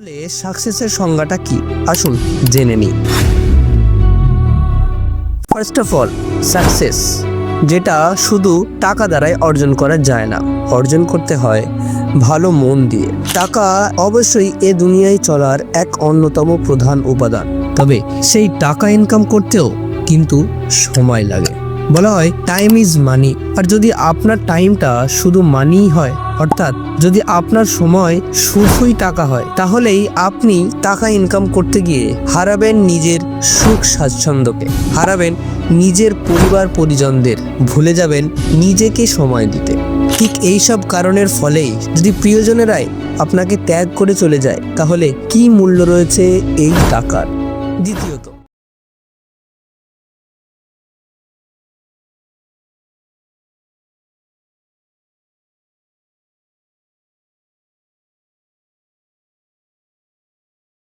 তাহলে সাকসেসের সংজ্ঞাটা কি আসুন জেনে নিই। ফার্স্ট অফ অল, সাকসেস যেটা শুধু টাকা দ্বারাই অর্জন করা যায় না, অর্জন করতে হয় ভালো মন দিয়ে। টাকা অবশ্যই এ দুনিয়ায় চলার এক অন্যতম প্রধান উপাদান, তবে সেই টাকা ইনকাম করতেও কিন্তু সময় লাগে। বলা হয় টাইম ইজ মানি। আর যদি আপনার টাইমটা শুধু মানিই হয়, অর্থাৎ যদি আপনার সময় শুধুই টাকা হয়, তাহলেই আপনি টাকা ইনকাম করতে গিয়ে হারাবেন নিজের সুখ স্বাচ্ছন্দ্যকে, হারাবেন নিজের পরিবার পরিজনদের, ভুলে যাবেন নিজেকে সময় দিতে। ঠিক এইসব কারণের ফলেই যদি প্রিয়জনেরাই আপনাকে ত্যাগ করে চলে যায়, তাহলে কি মূল্য রয়েছে এই টাকার? দ্বিতীয়ত,